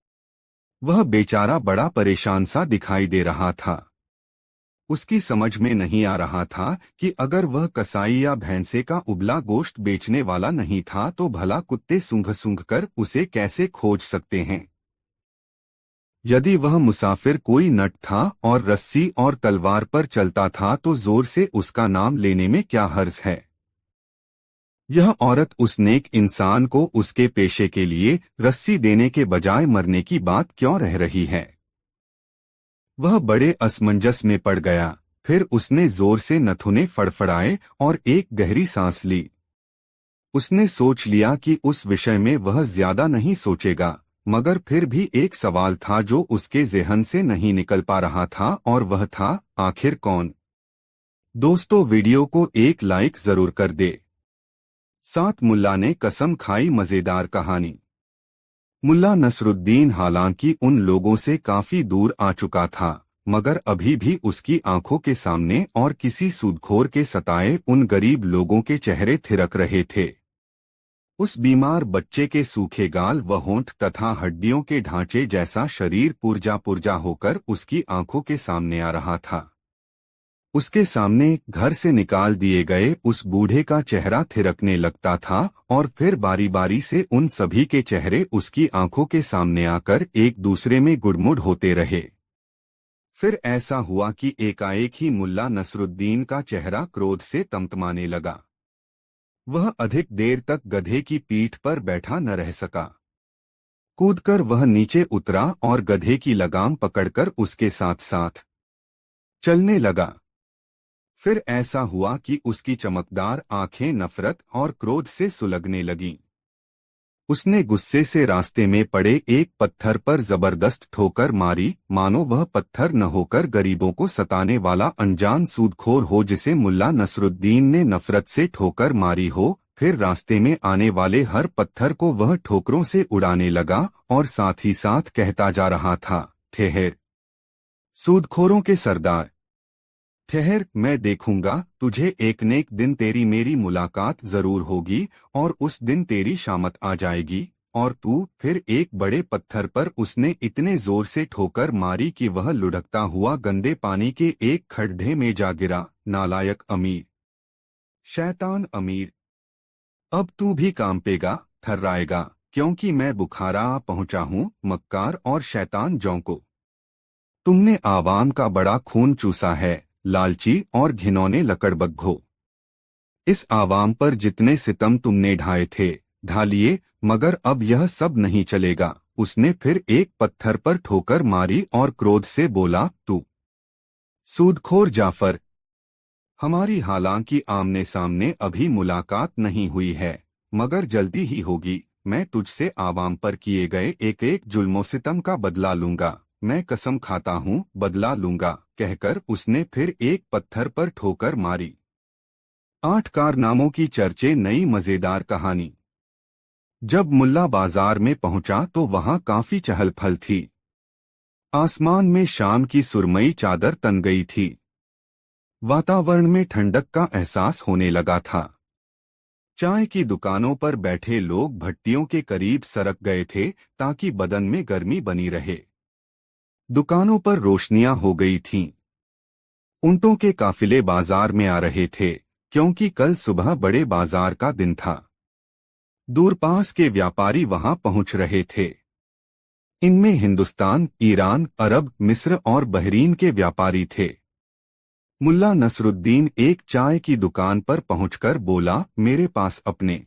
Speaker 1: वह बेचारा बड़ा परेशान सा दिखाई दे रहा था। उसकी समझ में नहीं आ रहा था कि अगर वह कसाई या भैंसे का उबला गोश्त बेचने वाला नहीं था तो भला कुत्ते सूंघ सूंघ कर उसे कैसे खोज सकते हैं। यदि वह मुसाफिर कोई नट था और रस्सी और तलवार पर चलता था तो जोर से उसका नाम लेने में क्या हर्ज है। यह औरत उस नेक इंसान को उसके पेशे के लिए रस्सी देने के बजाय मरने की बात क्यों रह रही है? वह बड़े असमंजस में पड़ गया। फिर उसने जोर से नथुने फड़फड़ाए और एक गहरी सांस ली। उसने सोच लिया कि उस विषय में वह ज्यादा नहीं सोचेगा, मगर फिर भी एक सवाल था जो उसके ज़हन से नहीं निकल पा रहा था, और वह था, आखिर कौन? दोस्तों, वीडियो को एक लाइक जरूर कर दे। साथ मुल्ला ने कसम खाई मजेदार कहानी। मुल्ला नसरुद्दीन हालांकि उन लोगों से काफी दूर आ चुका था, मगर अभी भी उसकी आंखों के सामने और किसी सूदखोर के सताए उन गरीब लोगों के चेहरे थिरक रहे थे। उस बीमार बच्चे के सूखे गाल व होंठ तथा हड्डियों के ढांचे जैसा शरीर पुर्जा पुर्जा होकर उसकी आंखों के सामने आ रहा था। उसके सामने घर से निकाल दिए गए उस बूढ़े का चेहरा थिरकने लगता था, और फिर बारी बारी से उन सभी के चेहरे उसकी आंखों के सामने आकर एक दूसरे में गुड़मुड़ होते रहे। फिर ऐसा हुआ कि एकाएक ही मुल्ला नसरुद्दीन का चेहरा क्रोध से तमतमाने लगा। वह अधिक देर तक गधे की पीठ पर बैठा न रह सका। कूदकर वह नीचे उतरा और गधे की लगाम पकड़कर उसके साथ साथ चलने लगा। फिर ऐसा हुआ कि उसकी चमकदार आंखें नफरत और क्रोध से सुलगने लगीं। उसने गुस्से से रास्ते में पड़े एक पत्थर पर जबरदस्त ठोकर मारी, मानो वह पत्थर न होकर गरीबों को सताने वाला अनजान सूदखोर हो जिसे मुल्ला नसरुद्दीन ने नफरत से ठोकर मारी हो। फिर रास्ते में आने वाले हर पत्थर को वह ठोकरों से उड़ाने लगा और साथ ही साथ कहता जा रहा था, ठहर सूदखोरों के सरदार, ठहर, मैं देखूंगा तुझे। एक न एक दिन तेरी मेरी मुलाकात जरूर होगी, और उस दिन तेरी शामत आ जाएगी और तू। फिर एक बड़े पत्थर पर उसने इतने जोर से ठोकर मारी कि वह लुढ़कता हुआ गंदे पानी के एक खड्डे में जा गिरा। नालायक अमीर, शैतान अमीर, अब तू भी कांपेगा, थर्राएगा, क्योंकि मैं बुखारा आ पहुंचा हूं मक्कार और शैतान जौ को। तुमने आवाम का बड़ा खून चूसा है, लालची और घिनौने लकड़बग्घो। इस आवाम पर जितने सितम तुमने ढाए थे ढा लिए, मगर अब यह सब नहीं चलेगा। उसने फिर एक पत्थर पर ठोकर मारी और क्रोध से बोला, तू सूदखोर जाफर, हमारी हालांकि आमने सामने अभी मुलाकात नहीं हुई है, मगर जल्दी ही होगी। मैं तुझसे आवाम पर किए गए एक एक जुल्मो सितम का बदला लूंगा, मैं कसम खाता हूँ बदला लूंगा, कहकर उसने फिर एक पत्थर पर ठोकर मारी। 8 कारनामों की चर्चे नई मजेदार कहानी। जब मुल्ला बाजार में पहुंचा तो वहां काफी चहल पहल थी। आसमान में शाम की सुरमई चादर तन गई थी। वातावरण में ठंडक का एहसास होने लगा था। चाय की दुकानों पर बैठे लोग भट्टियों के करीब सरक गए थे ताकि बदन में गर्मी बनी रहे। दुकानों पर रोशनियां हो गई थीं। ऊंटों के काफिले बाजार में आ रहे थे, क्योंकि कल सुबह बड़े बाजार का दिन था। दूरपास के व्यापारी वहां पहुंच रहे थे। इनमें हिंदुस्तान, ईरान, अरब, मिस्र और बहरीन के व्यापारी थे। मुल्ला नसरुद्दीन एक चाय की दुकान पर पहुंचकर बोला, मेरे पास अपने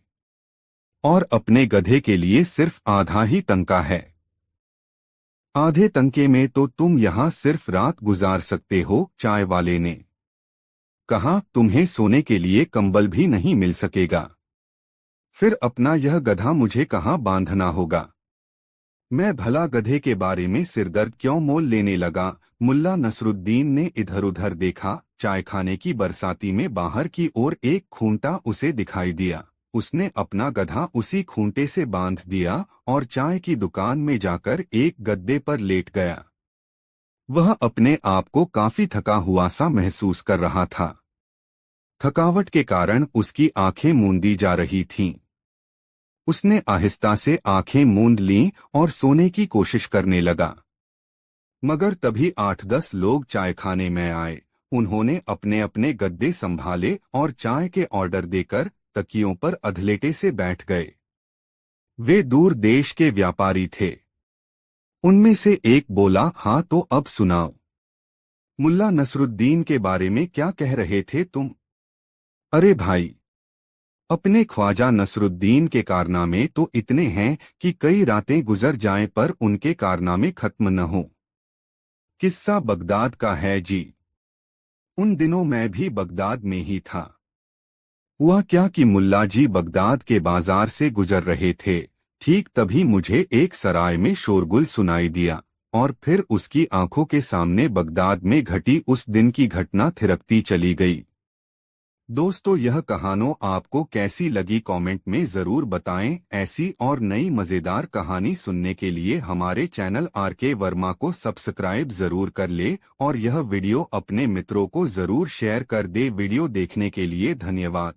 Speaker 1: और अपने गधे के लिए सिर्फ आधा ही तनका है। आधे तनके में तो तुम यहाँ सिर्फ रात गुजार सकते हो, चाय वाले ने कहा। तुम्हें सोने के लिए कंबल भी नहीं मिल सकेगा। फिर अपना यह गधा मुझे कहाँ बांधना होगा। मैं भला गधे के बारे में सिरदर्द क्यों मोल लेने लगा। मुल्ला नसरुद्दीन ने इधर उधर देखा। चायखाने की बरसाती में बाहर की ओर एक खूंटा उसे दिखाई दिया। उसने अपना गधा उसी खूंटे से बांध दिया और चाय की दुकान में जाकर एक गद्दे पर लेट गया। वह अपने आप को काफी थका हुआ सा महसूस कर रहा था। थकावट के कारण उसकी आंखें मूंदी जा रही थीं। उसने आहिस्ता से आंखें मूंद लीं और सोने की कोशिश करने लगा। मगर तभी 8-10 लोग चायखाने में आए। उन्होंने अपने अपने गद्दे संभाले और चाय के ऑर्डर देकर तकियों पर अधलेटे से बैठ गए। वे दूर देश के व्यापारी थे। उनमें से एक बोला, हाँ तो अब सुनाओ, मुल्ला नसरुद्दीन के बारे में क्या कह रहे थे तुम? अरे भाई, अपने ख्वाजा नसरुद्दीन के कारनामे तो इतने हैं कि कई रातें गुजर जाएं पर उनके कारनामे खत्म न हों। किस्सा बगदाद का है जी। उन दिनों मैं भी बगदाद में ही था। हुआ क्या कि मुल्ला जी बगदाद के बाजार से गुजर रहे थे। ठीक तभी मुझे एक सराय में शोरगुल सुनाई दिया और फिर उसकी आंखों के सामने बगदाद में घटी उस दिन की घटना थिरकती चली गई। दोस्तों, यह कहानी आपको कैसी लगी कमेंट में जरूर बताएं। ऐसी और नई मजेदार कहानी सुनने के लिए हमारे चैनल आरके वर्मा को सब्सक्राइब जरूर कर ले और यह वीडियो अपने मित्रों को जरूर शेयर कर दे। वीडियो देखने के लिए धन्यवाद।